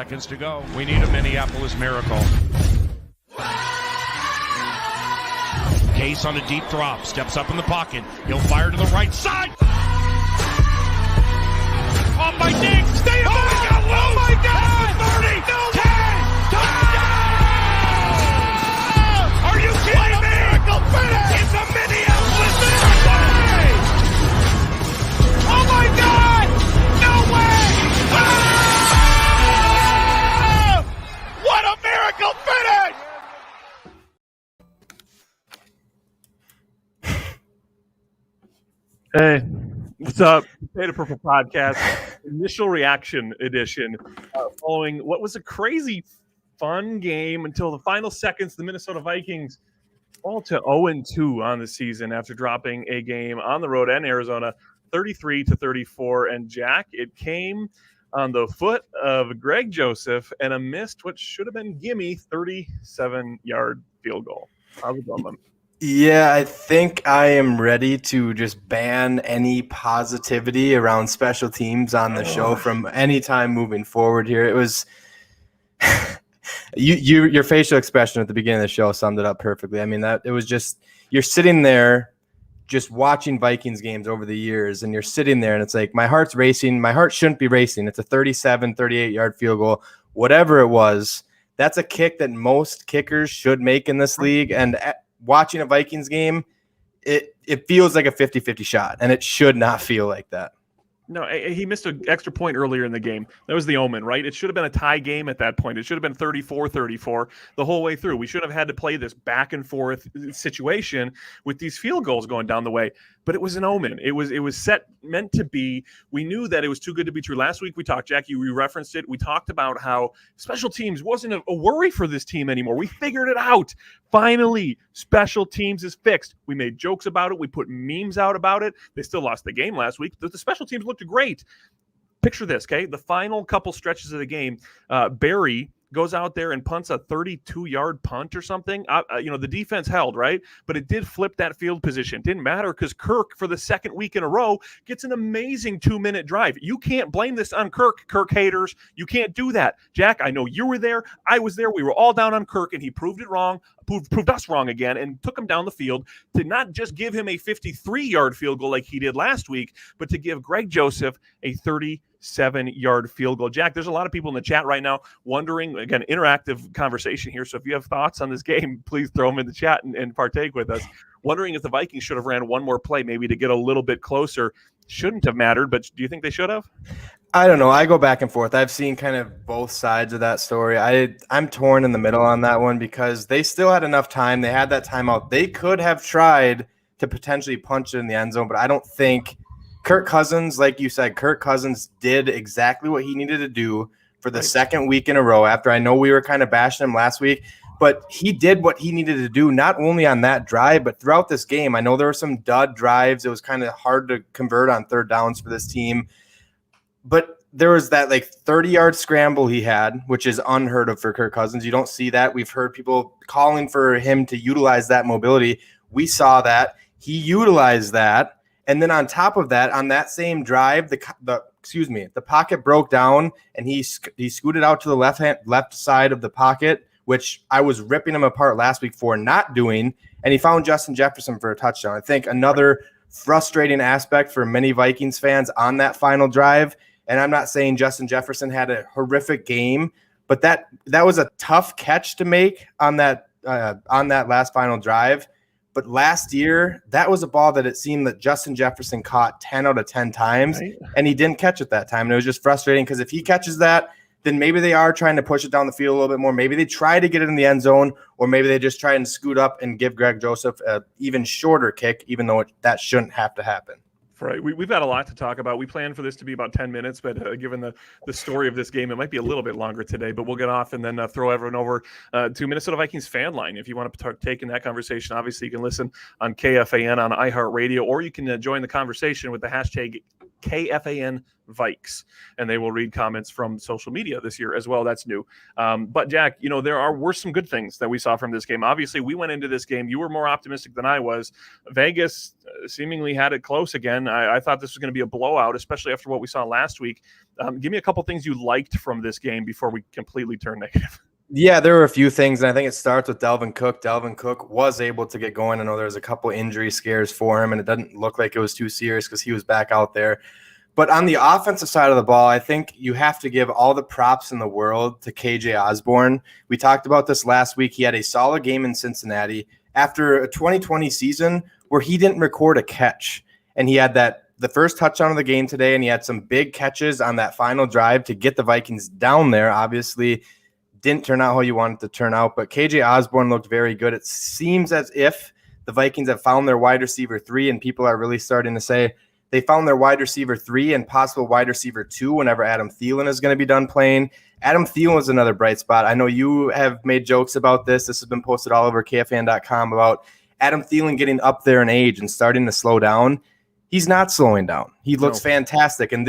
seconds to go. We need a Minneapolis miracle. Case on a deep drop, steps up in the pocket. He'll fire to the right side. Off by Diggs. Stay in oh my God! 30, no 10, touchdown! Are you kidding me? Miracle finish! It's a Minneapolis miracle! Oh my God! No way! Ah! What a miracle finish! Hey, what's up? Potato Purple Podcast, initial reaction edition, following what was a crazy, fun game until the final seconds. The Minnesota Vikings fall to 0-2 on the season after dropping a game on the road in Arizona, 33-34. And Jack, it came on the foot of Greg Joseph and a missed what should have been gimme 37-yard field goal. How's it going, man? Yeah, I think I am ready to just ban any positivity around special teams on the show from any time moving forward here. It was your facial expression at the beginning of the show summed it up perfectly. I mean, that it was just you're sitting there just watching Vikings games over the years, and you're sitting there and it's like my heart's racing. My heart shouldn't be racing. It's a 37, 38-yard field goal, whatever it was. That's a kick that most kickers should make in this league, and watching a Vikings game, it feels like a 50-50 shot, and it should not feel like that. No, he missed an extra point earlier in the game. That was the omen, right? It should have been a tie game at that point. It should have been 34-34 the whole way through. We should have had to play this back and forth situation with these field goals going down the way. But it was an omen. It was set, meant to be. We knew that it was too good to be true. Last week we talked, Jackie, we referenced it. We talked about how special teams wasn't a worry for this team anymore. We figured it out. Finally, special teams is fixed. We made jokes about it. We put memes out about it. They still lost the game last week. The special teams looked great. Picture this, okay? The final couple stretches of the game, Barry goes out there and punts a 32-yard punt or something. The defense held, right? But it did flip that field position. Didn't matter because Kirk, for the second week in a row, gets an amazing 2-minute drive. You can't blame this on Kirk haters. You can't do that. Jack, I know you were there. I was there. We were all down on Kirk, and he proved it wrong, proved us wrong again, and took him down the field to not just give him a 53-yard field goal like he did last week, but to give Greg Joseph a 37-yard field goal. Jack, there's a lot of people in the chat right now wondering, again, interactive conversation here. So if you have thoughts on this game, please throw them in the chat and partake with us. Wondering if the Vikings should have ran one more play, maybe to get a little bit closer. Shouldn't have mattered, but do you think they should have? I don't know. I go back and forth. I've seen kind of both sides of that story. I'm torn in the middle on that one because they still had enough time. They had that timeout. They could have tried to potentially punch it in the end zone, but I don't think Kirk Cousins, like you said, Kirk Cousins did exactly what he needed to do for the second week in a row after I know we were kind of bashing him last week, but he did what he needed to do not only on that drive, but throughout this game. I know there were some dud drives. It was kind of hard to convert on third downs for this team, but there was that 30-yard scramble he had, which is unheard of for Kirk Cousins. You don't see that. We've heard people calling for him to utilize that mobility. We saw that. He utilized that. And then on top of that, on that same drive, the pocket broke down and he scooted out to the left side of the pocket, which I was ripping him apart last week for not doing. And he found Justin Jefferson for a touchdown. I think another frustrating aspect for many Vikings fans on that final drive. And I'm not saying Justin Jefferson had a horrific game, but that was a tough catch to make on that last final drive. But last year, that was a ball that it seemed that Justin Jefferson caught 10 out of 10 times, and he didn't catch it that time. And it was just frustrating because if he catches that, then maybe they are trying to push it down the field a little bit more. Maybe they try to get it in the end zone, or maybe they just try and scoot up and give Greg Joseph an even shorter kick, even though that shouldn't have to happen. Right. We've got a lot to talk about. We planned for this to be about 10 minutes, but given the story of this game, it might be a little bit longer today, but we'll get off and then throw everyone over to Minnesota Vikings fan line. If you want to partake in that conversation, obviously you can listen on KFAN on iHeartRadio, or you can join the conversation with the hashtag KFAN Vikes, and they will read comments from social media this year as well. That's new. But Jack, there were some good things that we saw from this game. Obviously, we went into this game. You were more optimistic than I was. Vegas seemingly had it close again. I thought this was going to be a blowout, especially after what we saw last week. Give me a couple things you liked from this game before we completely turn negative. Yeah, there were a few things, and I think it starts with Dalvin Cook. Dalvin Cook was able to get going. I know there was a couple injury scares for him, and it doesn't look like it was too serious because he was back out there. But on the offensive side of the ball, I think you have to give all the props in the world to KJ Osborne. We talked about this last week. He had a solid game in Cincinnati after a 2020 season where he didn't record a catch, and he had the first touchdown of the game today, and he had some big catches on that final drive to get the Vikings down there. Obviously, didn't turn out how you wanted it to turn out, but KJ Osborne looked very good. It seems as if the Vikings have found their wide receiver 3, and people are really starting to say they found their wide receiver 3 and possible wide receiver 2 whenever Adam Thielen is going to be done playing. Adam Thielen is another bright spot. I know you have made jokes about this. This has been posted all over KFan.com about Adam Thielen getting up there in age and starting to slow down. He's not slowing down. He looks fantastic, and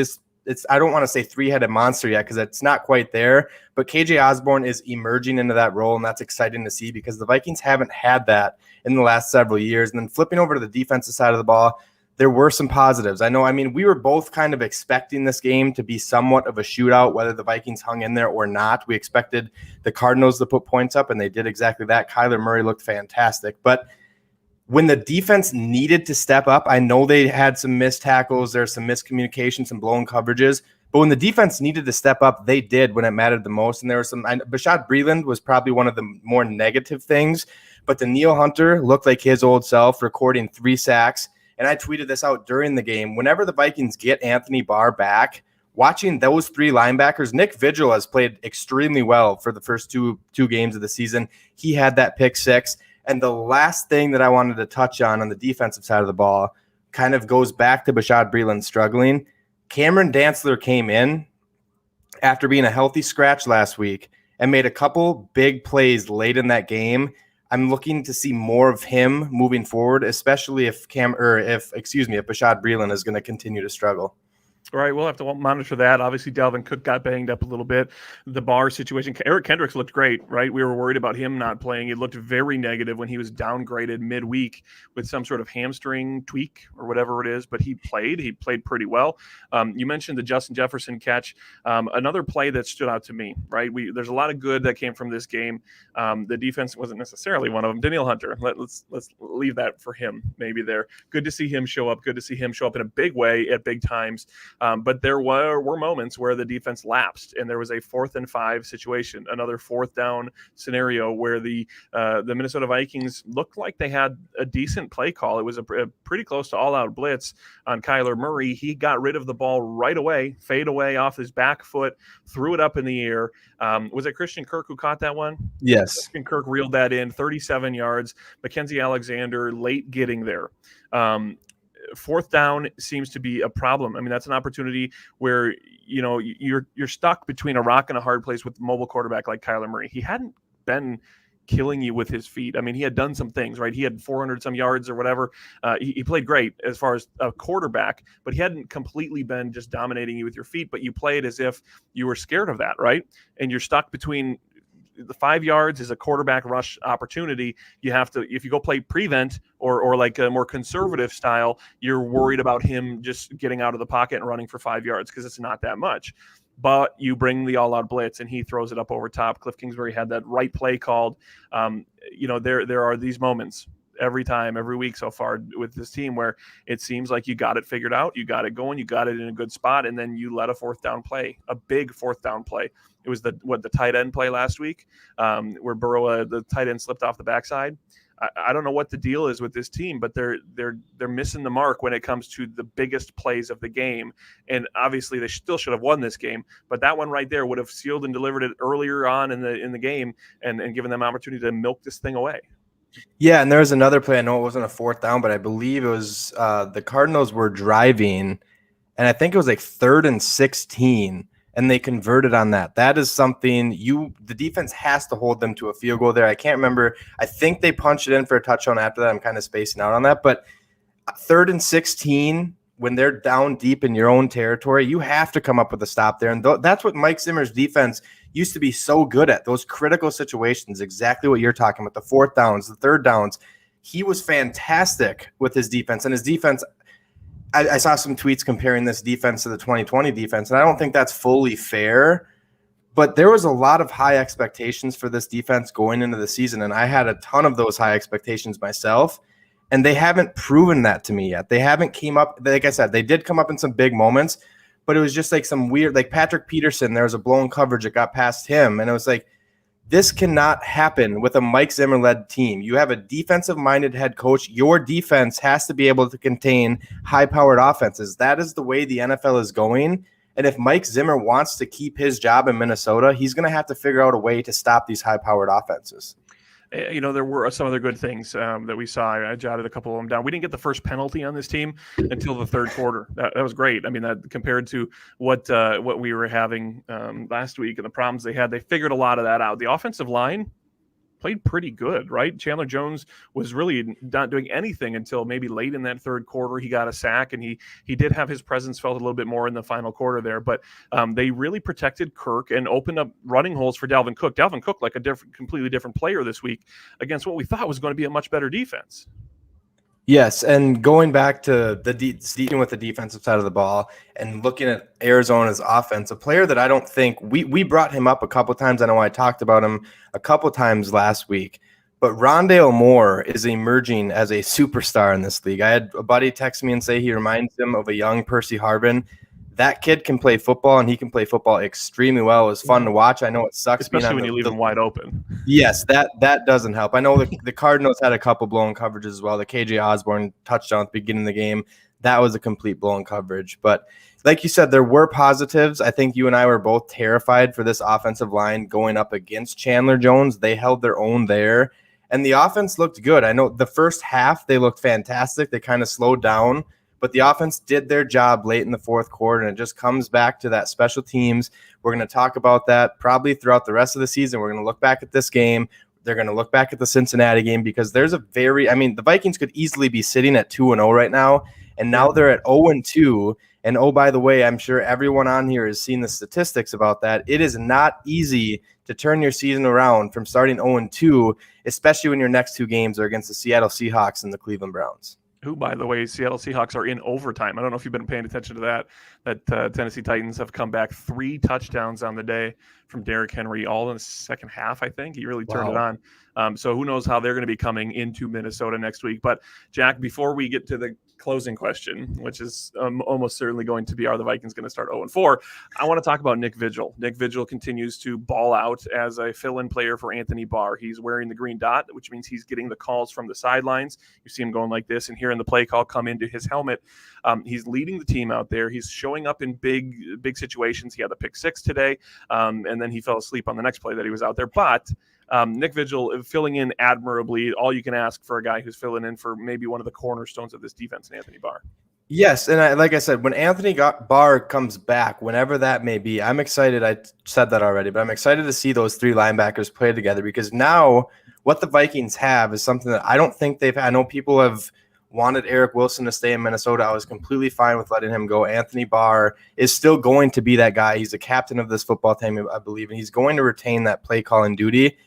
I don't want to say three-headed monster yet because it's not quite there, but KJ Osborne is emerging into that role, and that's exciting to see because the Vikings haven't had that in the last several years. And then flipping over to the defensive side of the ball, there were some positives. We were both kind of expecting this game to be somewhat of a shootout, whether the Vikings hung in there or not. We expected the Cardinals to put points up, and they did exactly that. Kyler Murray looked fantastic, but when the defense needed to step up, I know they had some missed tackles, there's some miscommunication, some blown coverages, but when the defense needed to step up, they did when it mattered the most. And there was Bashad Breeland was probably one of the more negative things, but Danielle Hunter looked like his old self, recording 3 sacks. And I tweeted this out during the game. Whenever the Vikings get Anthony Barr back, watching those 3 linebackers, Nick Vigil has played extremely well for the first two games of the season. He had that pick 6. And the last thing that I wanted to touch on the defensive side of the ball kind of goes back to Bashad Breeland struggling. Cameron Dantzler came in after being a healthy scratch last week and made a couple big plays late in that game. I'm looking to see more of him moving forward, especially if Bashad Breeland is going to continue to struggle. All right, we'll have to monitor that. Obviously, Dalvin Cook got banged up a little bit. The Barr situation, Eric Kendricks looked great, right? We were worried about him not playing. It looked very negative when he was downgraded midweek with some sort of hamstring tweak or whatever it is, but he played. He played pretty well. You mentioned the Justin Jefferson catch. Another play that stood out to me, right? There's a lot of good that came from this game. The defense wasn't necessarily one of them. Danielle Hunter, let's leave that for him maybe there. Good to see him show up. Good to see him show up in a big way at big times. But there were moments where the defense lapsed, and there was a 4th and 5 situation, another 4th down scenario where the Minnesota Vikings looked like they had a decent play call. It was a pretty close to all-out blitz on Kyler Murray. He got rid of the ball right away, fade away off his back foot, threw it up in the air. Was it Christian Kirk who caught that one? Yes. Christian Kirk reeled that in, 37 yards. Mackenzie Alexander late getting there. 4th down seems to be a problem. I mean, that's an opportunity where, you're stuck between a rock and a hard place with a mobile quarterback like Kyler Murray. He hadn't been killing you with his feet. I mean, he had done some things, right? He had 400 some yards or whatever. He played great as far as a quarterback, but he hadn't completely been just dominating you with your feet, but you played as if you were scared of that, right? And you're stuck between the 5 yards is a quarterback rush opportunity. You have to, if you go play prevent or like a more conservative style, you're worried about him just getting out of the pocket and running for 5 yards because it's not that much. But you bring the all-out blitz and he throws it up over top. Cliff Kingsbury had that right play called. There are these moments every time, every week so far with this team where it seems like you got it figured out, you got it going, you got it in a good spot, and then you let a 4th down play, a big 4th down play. It was the tight end play last week where Burrow, the tight end slipped off the backside. I don't know what the deal is with this team, but they're missing the mark when it comes to the biggest plays of the game. And obviously they still should have won this game, but that one right there would have sealed and delivered it earlier on in the game and given them opportunity to milk this thing away. Yeah, and there was another play. I know it wasn't a 4th down, but I believe it was the Cardinals were driving, and I think it was like 3rd and 16, and they converted on that. That is something the defense has to hold them to a field goal there. I can't remember. I think they punched it in for a touchdown after that. I'm kind of spacing out on that, but 3rd and 16 when they're down deep in your own territory, you have to come up with a stop there. And that's what Mike Zimmer's defense used to be so good at, those critical situations, exactly what you're talking about, the fourth downs, the third downs. He was fantastic with his defense. And his defense, I saw some tweets comparing this defense to the 2020 defense, and I don't think that's fully fair. But there was a lot of high expectations for this defense going into the season, and I had a ton of those high expectations myself. And they haven't proven that to me yet. They haven't came up, like I said, they did come up in some big moments, but it was just like some weird, like Patrick Peterson, there was a blown coverage that got past him. And it was like, this cannot happen with a Mike Zimmer-led team. You have a defensive-minded head coach. Your defense has to be able to contain high-powered offenses. That is the way the NFL is going. And if Mike Zimmer wants to keep his job in Minnesota, he's going to have to figure out a way to stop these high-powered offenses. There were some other good things that we saw. I jotted a couple of them down. We didn't get the first penalty on this team until the third quarter. That was great. I mean, that compared to what we were having last week and the problems they had, they figured a lot of that out. The offensive line played pretty good, right? Chandler Jones was really not doing anything until maybe late in that third quarter. He got a sack, and he did have his presence felt a little bit more in the final quarter there. But they really protected Kirk and opened up running holes for Dalvin Cook. Dalvin Cook, like a completely different player this week against what we thought was going to be a much better defense. Yes, and going back to speaking with the defensive side of the ball and looking at Arizona's offense, a player that I don't think we brought him up a couple times. I know I talked about him a couple times last week, but Rondale Moore is emerging as a superstar in this league. I had a buddy text me and say he reminds him of a young Percy Harvin. That kid can play football, and he can play football extremely well. It was fun to watch. I know it sucks, especially when you leave him wide open. Yes, that doesn't help. I know the Cardinals had a couple blown coverages as well. The KJ Osborne touchdown at the beginning of the game, that was a complete blown coverage. But like you said, there were positives. I think you and I were both terrified for this offensive line going up against Chandler Jones. They held their own there, and the offense looked good. I know the first half they looked fantastic. They kind of slowed down, but the offense did their job late in the fourth quarter, and it just comes back to that special teams. We're going to talk about that probably throughout the rest of the season. We're going to look back at this game. They're going to look back at the Cincinnati game because there's the Vikings could easily be sitting at 2-0 right now, and now they're at 0-2. And oh, by the way, I'm sure everyone on here has seen the statistics about that. It is not easy to turn your season around from starting 0-2, especially when your next two games are against the Seattle Seahawks and the Cleveland Browns. Who, by the way, Seattle Seahawks are in overtime. I don't know if you've been paying attention to that Tennessee Titans have come back 3 touchdowns on the day from Derrick Henry, all in the second half, I think. He really turned it on. So who knows how they're going to be coming into Minnesota next week. But, Jack, before we get to the closing question, which is almost certainly going to be, are the Vikings going to start 0-4? I want to talk about Nick Vigil. Nick Vigil continues to ball out as a fill-in player for Anthony Barr. He's wearing the green dot, which means he's getting the calls from the sidelines. You see him going like this, and hearing the play call come into his helmet. He's leading the team out there. He's showing up in big situations. He had the pick 6 today, and then he fell asleep on the next play that he was out there. But Nick Vigil filling in admirably. All you can ask for a guy who's filling in for maybe one of the cornerstones of this defense, Anthony Barr. Yes, and like I said, when Anthony Barr comes back, whenever that may be, I'm excited. I said that already, but I'm excited to see those 3 linebackers play together because now what the Vikings have is something that I don't think they've had. I know people have wanted Eric Wilson to stay in Minnesota. I was completely fine with letting him go. Anthony Barr is still going to be that guy. He's the captain of this football team, I believe, and he's going to retain that play calling duty.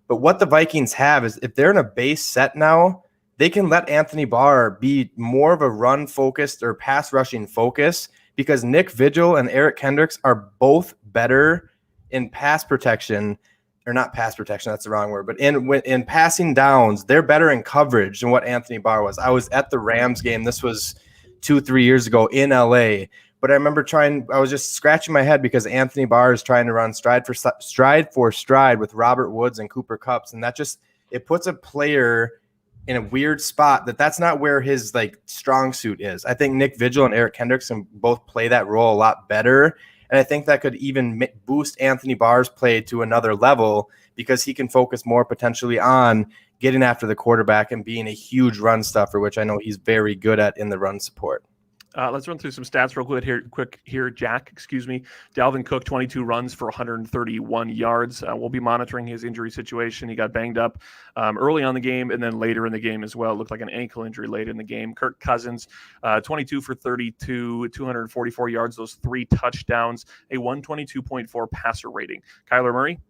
But what the Vikings have is if they're in a base set now, they can let Anthony Barr be more of a run-focused or pass-rushing focus because Nick Vigil and Eric Kendricks are both better in pass protection, or not pass protection, that's the wrong word, but in passing downs, they're better in coverage than what Anthony Barr was. I was at the Rams game. This was 2-3 years ago in LA. But I remember I was just scratching my head because Anthony Barr is trying to run stride for stride with Robert Woods and Cooper Kupp. And that it puts a player in a weird spot that's not where his strong suit is. I think Nick Vigil and Eric Kendricks can both play that role a lot better. And I think that could even boost Anthony Barr's play to another level because he can focus more potentially on getting after the quarterback and being a huge run stuffer, which I know he's very good at in the run support. Let's run through some stats real quick here, Jack. Excuse me. Dalvin Cook, 22 runs for 131 yards. We'll be monitoring his injury situation. He got banged up early on the game and then later in the game as well. It looked like an ankle injury late in the game. Kirk Cousins, 22 for 32, 244 yards, those 3 touchdowns, a 122.4 passer rating. Kyler Murray,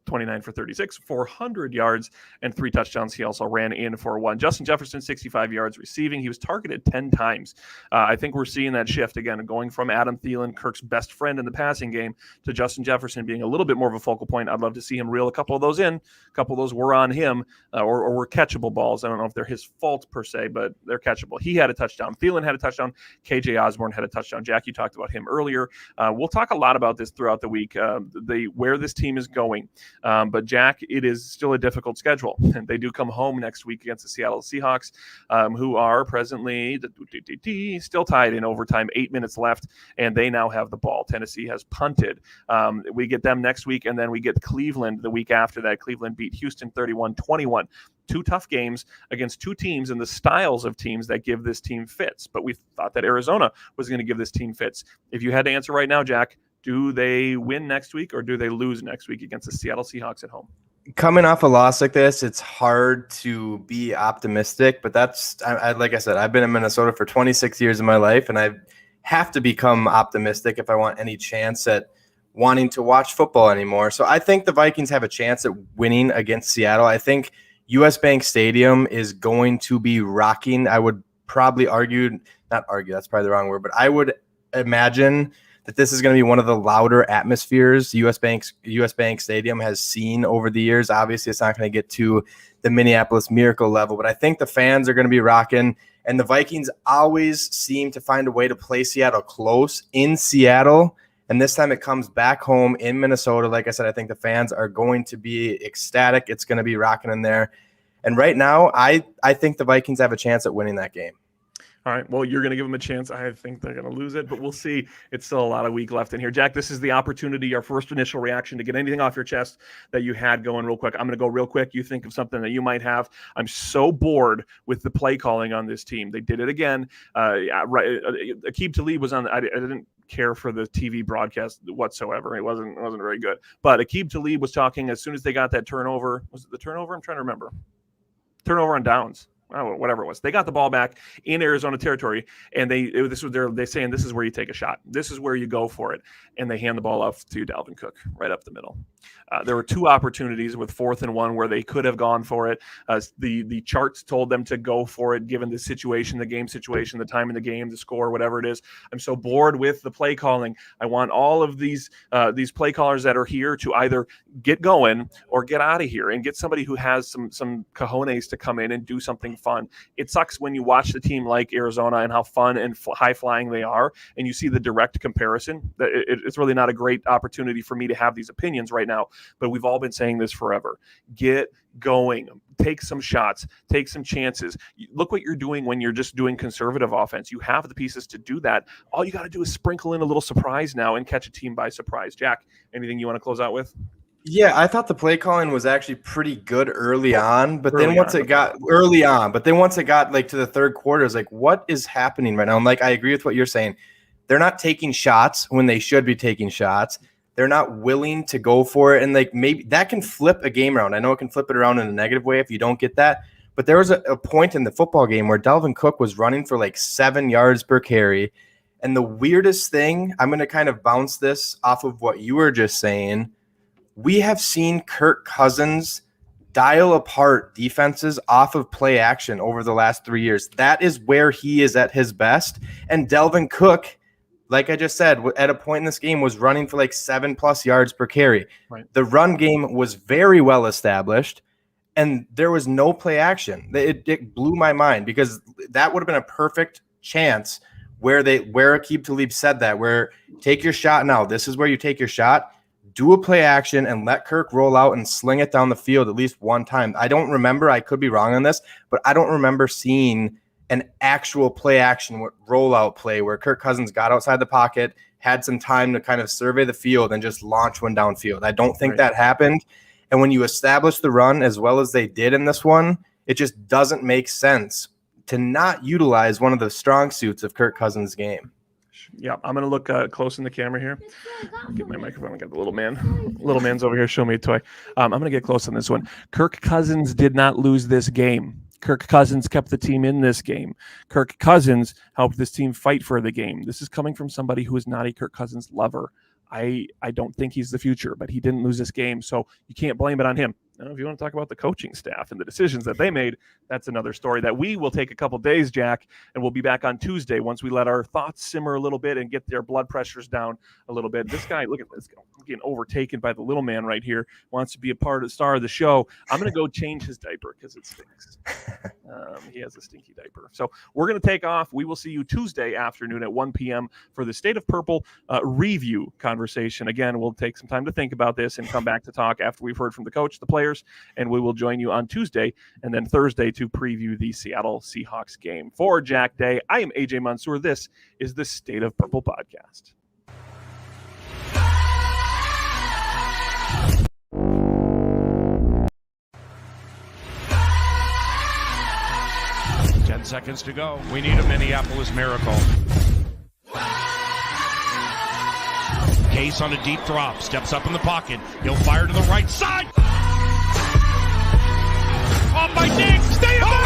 29 for 36, 400 yards, and 3 touchdowns. He also ran in for 1. Justin Jefferson, 65 yards receiving. He was targeted 10 times. I think we're seeing that shift again, going from Adam Thielen, Kirk's best friend in the passing game, to Justin Jefferson being a little bit more of a focal point. I'd love to see him reel a couple of those in. A couple of those were on him or were catchable balls. I don't know if they're his fault per se, but they're catchable. He had a touchdown. Thielen had a touchdown. KJ Osborne had a touchdown. Jack, you talked about him earlier. We'll talk a lot about this throughout the week, where this team is going. But Jack, it is still a difficult schedule. And they do come home next week against the Seattle Seahawks, who are presently still tied in overtime, 8 minutes left, and they now have the ball. Tennessee has punted. We get them next week, and then we get Cleveland the week after that. Cleveland beat Houston 31-21. 2 tough games against 2 teams and the styles of teams that give this team fits. But we thought that Arizona was going to give this team fits. If you had to answer right now, Jack, do they win next week or do they lose next week against the Seattle Seahawks at home? Coming off a loss like this, it's hard to be optimistic, but like I said, I've been in Minnesota for 26 years of my life, and I have to become optimistic if I want any chance at wanting to watch football anymore. So I think the Vikings have a chance at winning against Seattle. I think US Bank Stadium is going to be rocking. I would probably not argue, that's probably the wrong word, but I would imagine that this is going to be one of the louder atmospheres US Bank Stadium has seen over the years. Obviously, it's not going to get to the Minneapolis Miracle level, but I think the fans are going to be rocking, and the Vikings always seem to find a way to play Seattle close in Seattle, and this time it comes back home in Minnesota. Like I said, I think the fans are going to be ecstatic. It's going to be rocking in there, and right now, I think the Vikings have a chance at winning that game. All right, well, you're going to give them a chance. I think they're going to lose it, but we'll see. It's still a lot of week left in here. Jack, this is the opportunity, our first initial reaction, to get anything off your chest that you had going real quick. I'm going to go real quick. You think of something that you might have. I'm so bored with the play calling on this team. They did it again. Aqib Talib was on. I didn't care for the TV broadcast whatsoever. It wasn't very good. But Aqib Talib was talking as soon as they got that turnover. Was it the turnover? I'm trying to remember. Turnover on downs. Whatever it was, they got the ball back in Arizona territory, and they're saying this is where you take a shot, this is where you go for it, and they hand the ball off to Dalvin Cook right up the middle. There were 2 opportunities with 4th and 1 where they could have gone for it. The charts told them to go for it, given the situation, the game situation, the time in the game, the score, whatever it is. I'm so bored with the play calling. I want all of these play callers that are here to either get going or get out of here and get somebody who has some cojones to come in and do something fun. It sucks when you watch the team like Arizona and how fun and high flying they are, and you see the direct comparison. It's really not a great opportunity for me to have these opinions right now, but we've all been saying this forever. Get going, take some shots, take some chances. Look what you're doing when you're just doing conservative offense. You have the pieces to do that. All you got to do is sprinkle in a little surprise now and catch a team by surprise. Jack, anything you want to close out with? Yeah, I thought the play calling was actually pretty good early on, but then once it got like to the third quarter, it's like, what is happening right now? And like, I agree with what you're saying. They're not taking shots when they should be taking shots. They're not willing to go for it. And like, maybe that can flip a game around. I know it can flip it around in a negative way if you don't get that. But there was a point in the football game where Dalvin Cook was running for like 7 yards per carry. And the weirdest thing, I'm going to kind of bounce this off of what you were just saying. We have seen Kirk Cousins dial apart defenses off of play action over the last 3 years. That is where he is at his best. And Dalvin Cook, like I just said, at a point in this game was running for like 7+ yards per carry. Right. The run game was very well established, and there was no play action. It blew my mind, because that would have been a perfect chance where Aqib Talib said that, where take your shot now. This is where you take your shot. Do a play action and let Kirk roll out and sling it down the field at least one time. I don't remember, I could be wrong on this, but I don't remember seeing an actual play action rollout play where Kirk Cousins got outside the pocket, had some time to kind of survey the field and just launch one downfield. I don't think that happened. And when you establish the run as well as they did in this one, it just doesn't make sense to not utilize one of the strong suits of Kirk Cousins' game. Yeah, I'm going to look close in the camera here. Get my microphone. I got the little man. Little man's over here. Show me a toy. I'm going to get close on this one. Kirk Cousins did not lose this game. Kirk Cousins kept the team in this game. Kirk Cousins helped this team fight for the game. This is coming from somebody who is not a Kirk Cousins lover. I don't think he's the future, but he didn't lose this game, so you can't blame it on him. Now, if you want to talk about the coaching staff and the decisions that they made, that's another story that we will take a couple days, Jack, and we'll be back on Tuesday once we let our thoughts simmer a little bit and get their blood pressures down a little bit. This guy, look at this guy, getting overtaken by the little man right here, wants to be a part of the star of the show. I'm going to go change his diaper because it stinks. He has a stinky diaper. So we're going to take off. We will see you Tuesday afternoon at 1 p.m. for the State of Purple review conversation. Again, we'll take some time to think about this and come back to talk after we've heard from the coach, the players, and we will join you on Tuesday and then Thursday to preview the Seattle Seahawks game. For Jack Day, I am AJ Mansour. This is the State of Purple podcast. Seconds to go. We need a Minneapolis miracle. Case on a deep drop. Steps up in the pocket. He'll fire to the right side. Off by Diggs. Stay up.